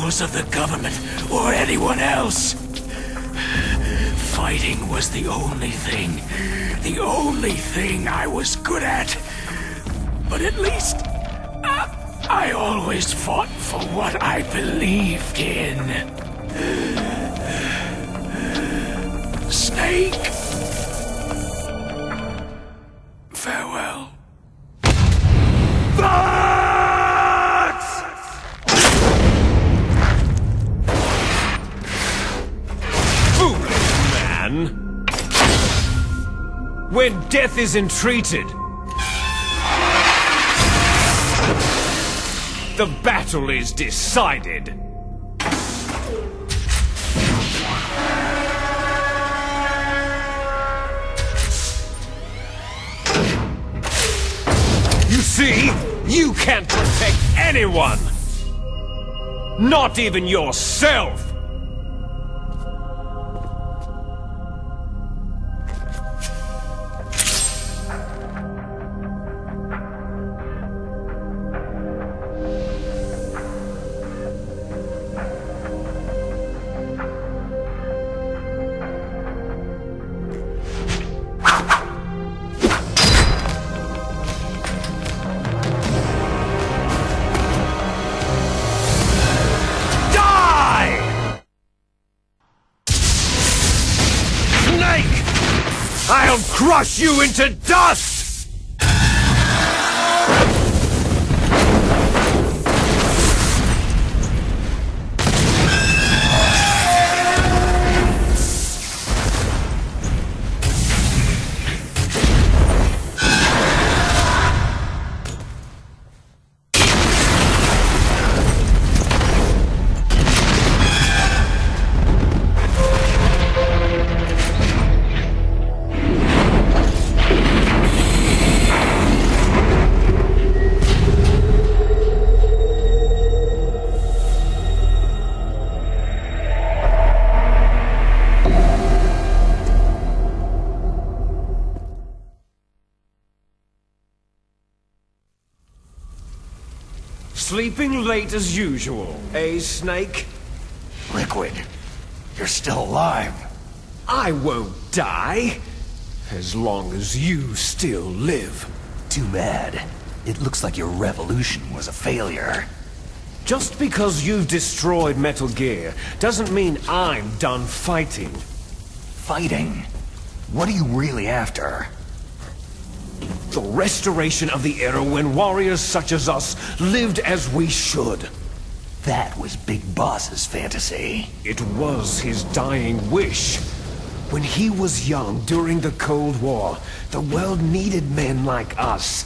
rules of the government or anyone else. Fighting was the only thing I was good at. But at least, I always fought for what I believed in. Snake. Farewell. Foolish man! When death is entreated, the battle is decided. You see, you can't protect anyone! Not even yourself! I'll crush you into dust! Sleeping late as usual, eh, Snake? Liquid, you're still alive. I won't die, as long as you still live. Too bad. It looks like your revolution was a failure. Just because you've destroyed Metal Gear doesn't mean I'm done fighting. Fighting? What are you really after? The restoration of the era when warriors such as us lived as we should. That was Big Boss's fantasy. It was his dying wish. When he was young during the Cold War, the world needed men like us.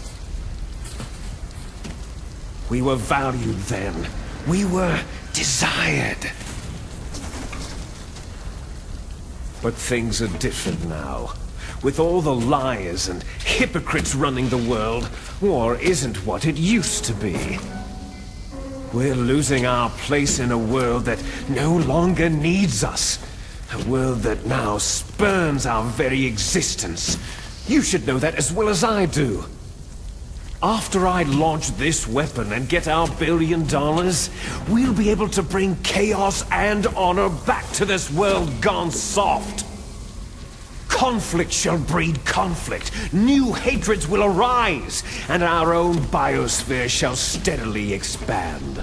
We were valued then. We were desired. But things are different now. With all the liars and hypocrites running the world, war isn't what it used to be. We're losing our place in a world that no longer needs us. A world that now spurns our very existence. You should know that as well as I do. After I launch this weapon and get our $1 billion, we'll be able to bring chaos and honor back to this world gone soft. Conflict shall breed conflict, new hatreds will arise, and our own biosphere shall steadily expand.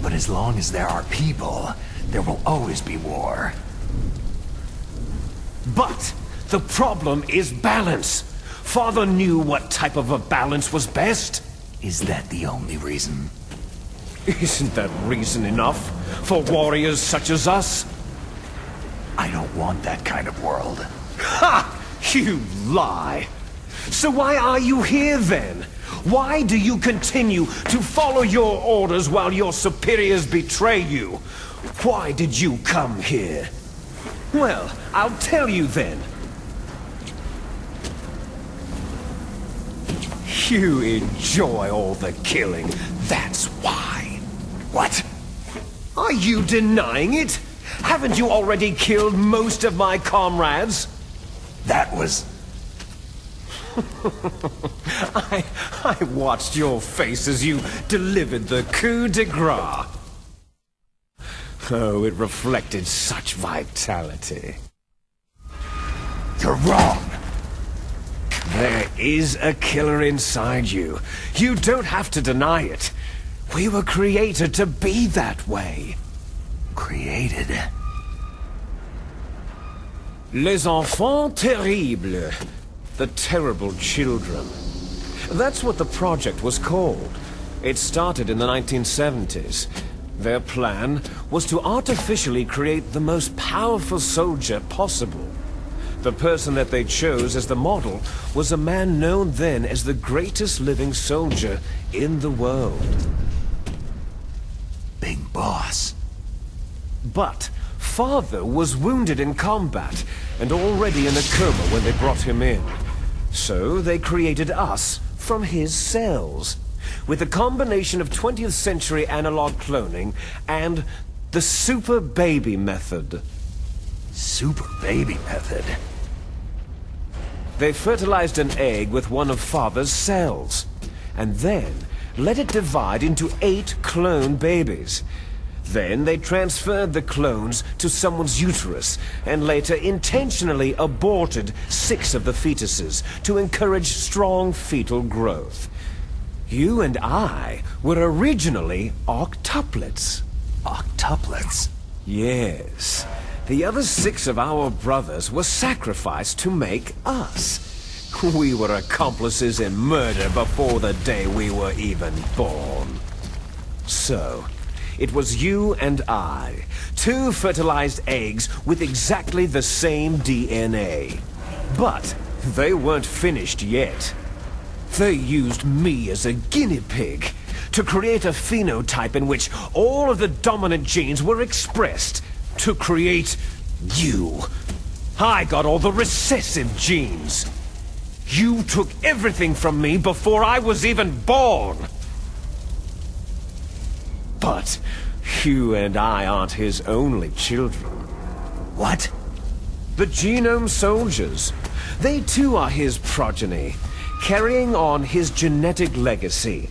But as long as there are people, there will always be war. But the problem is balance. Father knew what type of a balance was best. Is that the only reason? Isn't that reason enough for warriors such as us? I don't want that kind of world. Ha! You lie! So why are you here then? Why do you continue to follow your orders while your superiors betray you? Why did you come here? Well, I'll tell you then. You enjoy all the killing, that's why. What? Are you denying it? Haven't you already killed most of my comrades? That was... I watched your face as you delivered the coup de grace. Oh, it reflected such vitality. You're wrong. There is a killer inside you. You don't have to deny it. We were created to be that way. Created? Les enfants terribles. The terrible children. That's what the project was called. It started in the 1970s. Their plan was to artificially create the most powerful soldier possible. The person that they chose as the model was a man known then as the greatest living soldier in the world. Big boss. But Father was wounded in combat and already in a coma when they brought him in. So they created us from his cells, with a combination of 20th century analog cloning and the super baby method. Super baby method? They fertilized an egg with one of Father's cells, and then let it divide into 8 clone babies. Then they transferred the clones to someone's uterus, and later intentionally aborted 6 of the fetuses to encourage strong fetal growth. You and I were originally octuplets. Octuplets? Yes. The other 6 of our brothers were sacrificed to make us. We were accomplices in murder before the day we were even born. So, it was you and I, 2 fertilized eggs with exactly the same DNA. But they weren't finished yet. They used me as a guinea pig to create a phenotype in which all of the dominant genes were expressed to create you. I got all the recessive genes. You took everything from me before I was even born. But you and I aren't his only children. What? The Genome Soldiers. They too are his progeny, carrying on his genetic legacy.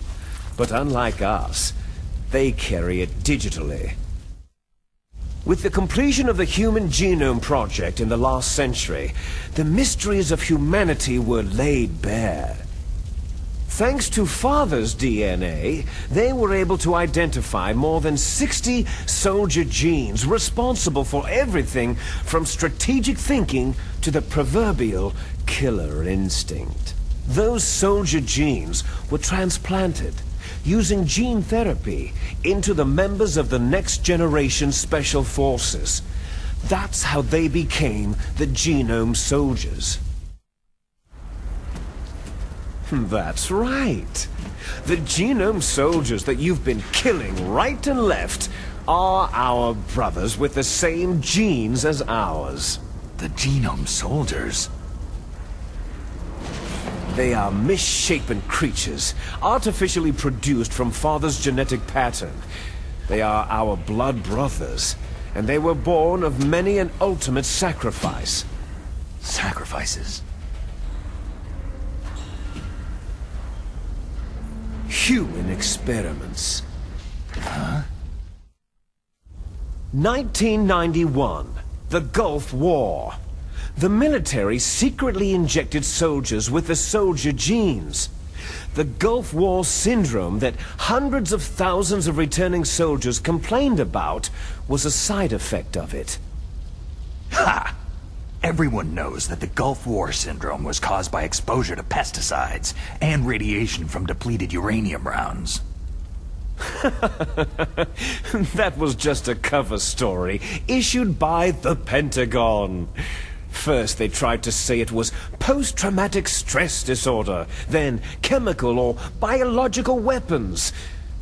But unlike us, they carry it digitally. With the completion of the Human Genome Project in the last century, the mysteries of humanity were laid bare. Thanks to Father's DNA, they were able to identify more than 60 soldier genes responsible for everything from strategic thinking to the proverbial killer instinct. Those soldier genes were transplanted, using gene therapy, into the members of the next generation special forces. That's how they became the Genome Soldiers. That's right. The Genome Soldiers that you've been killing right and left are our brothers with the same genes as ours. The Genome Soldiers? They are misshapen creatures, artificially produced from Father's genetic pattern. They are our blood brothers, and they were born of many an ultimate sacrifice. Sacrifices? Human experiments. Huh? 1991, the Gulf War. The military secretly injected soldiers with the soldier genes. The Gulf War syndrome that hundreds of thousands of returning soldiers complained about was a side effect of it. Ha! Everyone knows that the Gulf War syndrome was caused by exposure to pesticides and radiation from depleted uranium rounds. That was just a cover story issued by the Pentagon. First, they tried to say it was post-traumatic stress disorder, then chemical or biological weapons.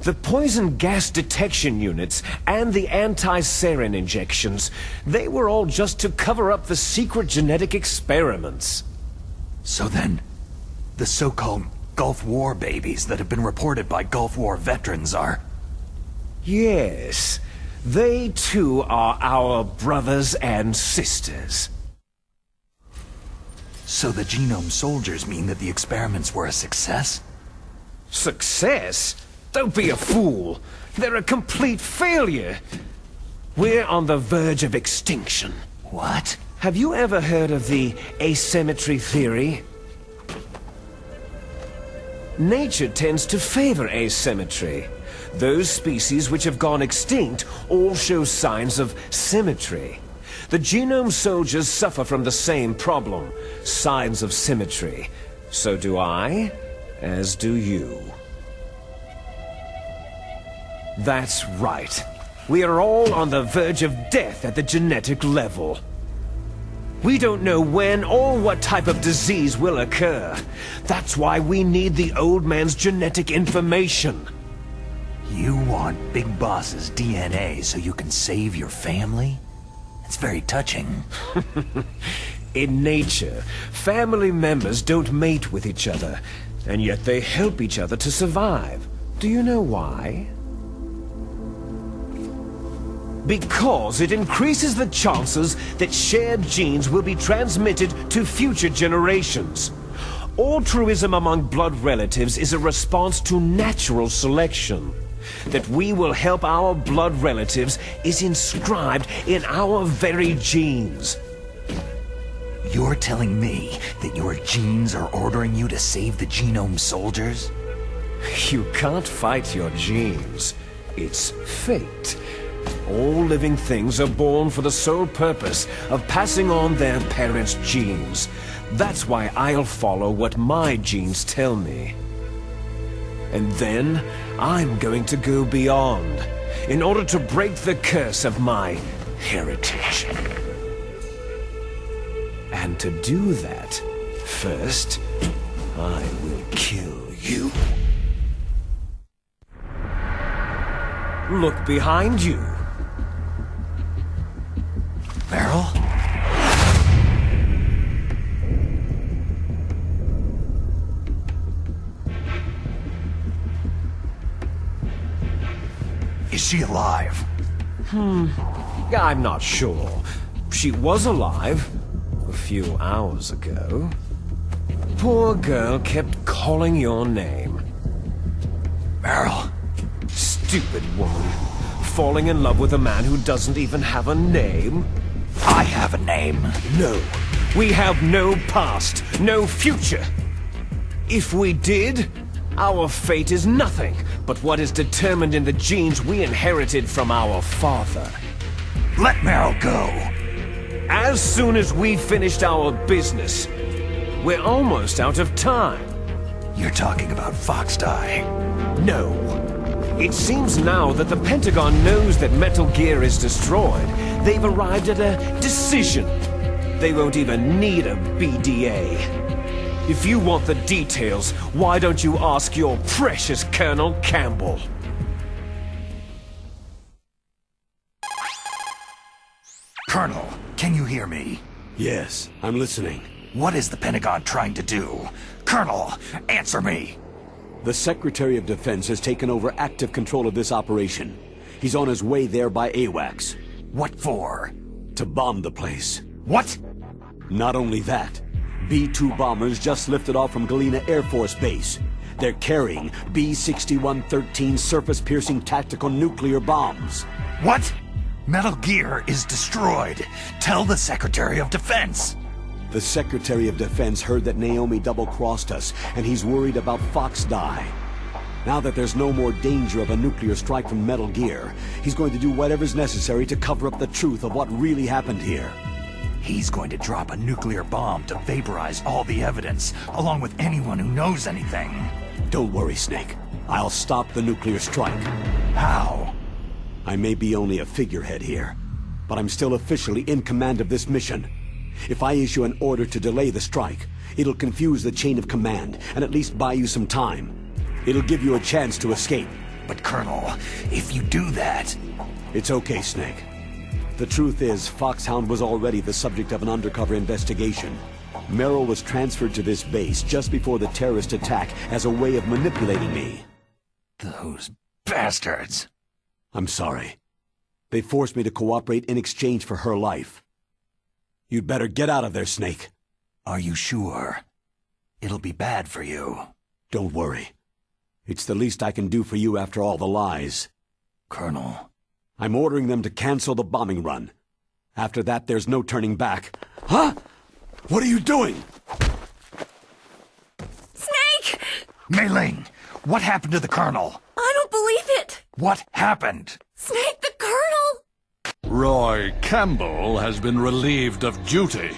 The poison gas detection units and the anti-sarin injections, they were all just to cover up the secret genetic experiments. So then, the so-called Gulf War babies that have been reported by Gulf War veterans are... Yes, they too are our brothers and sisters. So the Genome Soldiers mean that the experiments were a success? Success? Don't be a fool. They're a complete failure. We're on the verge of extinction. What? Have you ever heard of the asymmetry theory? Nature tends to favor asymmetry. Those species which have gone extinct all show signs of symmetry. The genome soldiers suffer from the same problem, signs of symmetry. So do I, as do you. That's right. We are all on the verge of death at the genetic level. We don't know when or what type of disease will occur. That's why we need the old man's genetic information. You want Big Boss's DNA so you can save your family? It's very touching. In nature, family members don't mate with each other, and yet they help each other to survive. Do you know why? Because it increases the chances that shared genes will be transmitted to future generations. Altruism among blood relatives is a response to natural selection. That we will help our blood relatives is inscribed in our very genes. You're telling me that your genes are ordering you to save the genome soldiers? You can't fight your genes. It's fate. All living things are born for the sole purpose of passing on their parents' genes. That's why I'll follow what my genes tell me. And then, I'm going to go beyond, in order to break the curse of my heritage. And to do that, first, I will kill you. Look behind you. Meryl? Is she alive? I'm not sure. She was alive a few hours ago. Poor girl kept calling your name. Meryl? Stupid woman. Falling in love with a man who doesn't even have a name? I have a name. No. We have no past, no future. If we did, our fate is nothing but what is determined in the genes we inherited from our father. Let Meryl go. As soon as we finished our business, we're almost out of time. You're talking about Foxdie. No. It seems now that the Pentagon knows that Metal Gear is destroyed. They've arrived at a decision. They won't even need a BDA. If you want the details, why don't you ask your precious Colonel Campbell? Colonel, can you hear me? Yes, I'm listening. What is the Pentagon trying to do? Colonel, answer me! The Secretary of Defense has taken over active control of this operation. He's on his way there by AWACS. What for? To bomb the place. What? Not only that, B-2 bombers just lifted off from Galena Air Force Base. They're carrying B-6113 surface-piercing tactical nuclear bombs. What? Metal Gear is destroyed. Tell the Secretary of Defense. The Secretary of Defense heard that Naomi double-crossed us, and he's worried about Foxdie. Now that there's no more danger of a nuclear strike from Metal Gear, he's going to do whatever's necessary to cover up the truth of what really happened here. He's going to drop a nuclear bomb to vaporize all the evidence, along with anyone who knows anything. Don't worry, Snake. I'll stop the nuclear strike. How? I may be only a figurehead here, but I'm still officially in command of this mission. If I issue an order to delay the strike, it'll confuse the chain of command and at least buy you some time. It'll give you a chance to escape. But Colonel, if you do that... It's okay, Snake. The truth is, Foxhound was already the subject of an undercover investigation. Merrill was transferred to this base just before the terrorist attack as a way of manipulating me. Those bastards! I'm sorry. They forced me to cooperate in exchange for her life. You'd better get out of there, Snake. Are you sure? It'll be bad for you. Don't worry. It's the least I can do for you after all the lies. Colonel, I'm ordering them to cancel the bombing run. After that, there's no turning back. Huh? What are you doing? Snake! Mei Ling, what happened to the Colonel? I don't believe it! What happened? Snake, the Colonel! Roy Campbell has been relieved of duty.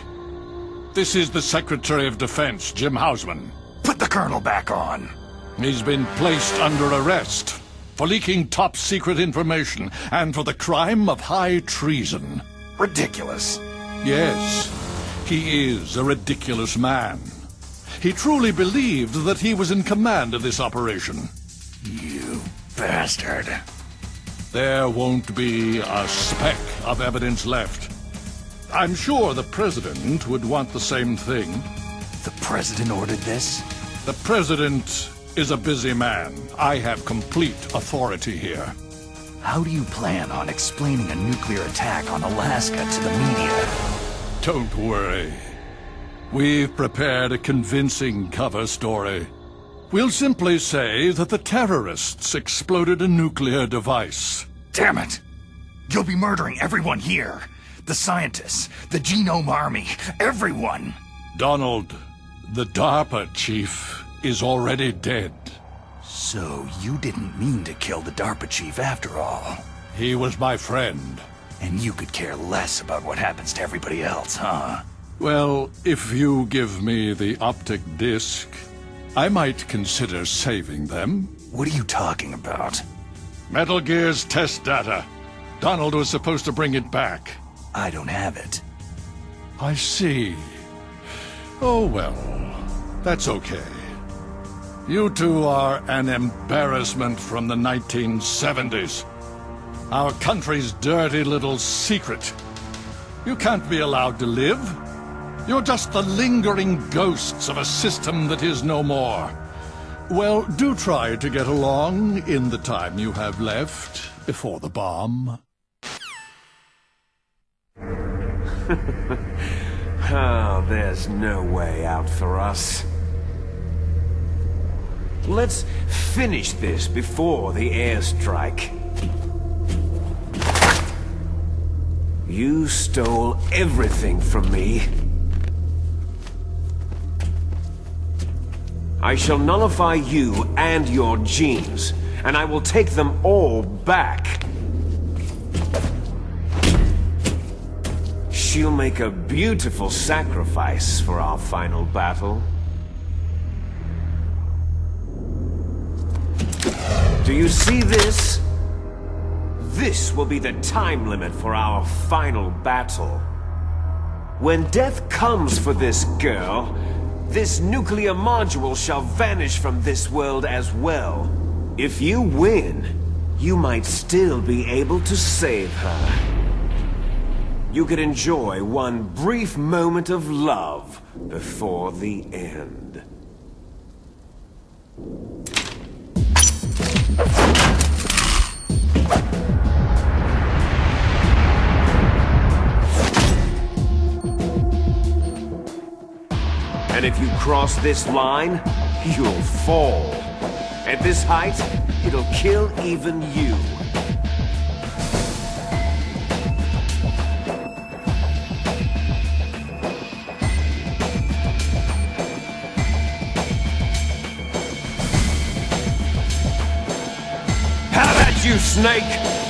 This is the Secretary of Defense, Jim Hausman. Put the Colonel back on. He's been placed under arrest for leaking top-secret information and for the crime of high treason. Ridiculous. Yes, he is a ridiculous man. He truly believed that he was in command of this operation. You bastard. There won't be a speck of evidence left. I'm sure the President would want the same thing. The President ordered this? The President is a busy man. I have complete authority here. How do you plan on explaining a nuclear attack on Alaska to the media? Don't worry. We've prepared a convincing cover story. We'll simply say that the terrorists exploded a nuclear device. Damn it! You'll be murdering everyone here. The scientists, the Genome Army, everyone. Donald, the DARPA chief, is already dead. So you didn't mean to kill the DARPA chief after all. He was my friend. And you could care less about what happens to everybody else, huh? Well, if you give me the optic disc, I might consider saving them. What are you talking about? Metal Gear's test data. Donald was supposed to bring it back. I don't have it. I see. Oh well, that's okay. You two are an embarrassment from the 1970s. Our country's dirty little secret. You can't be allowed to live. You're just the lingering ghosts of a system that is no more. Well, do try to get along in the time you have left before the bomb. Oh, there's no way out for us. Let's finish this before the airstrike. You stole everything from me. I shall nullify you and your genes, and I will take them all back. She'll make a beautiful sacrifice for our final battle. Do you see this? This will be the time limit for our final battle. When death comes for this girl, this nuclear module shall vanish from this world as well. If you win, you might still be able to save her. You could enjoy one brief moment of love before the end. And if you cross this line, you'll fall. At this height, it'll kill even you. How about you, Snake?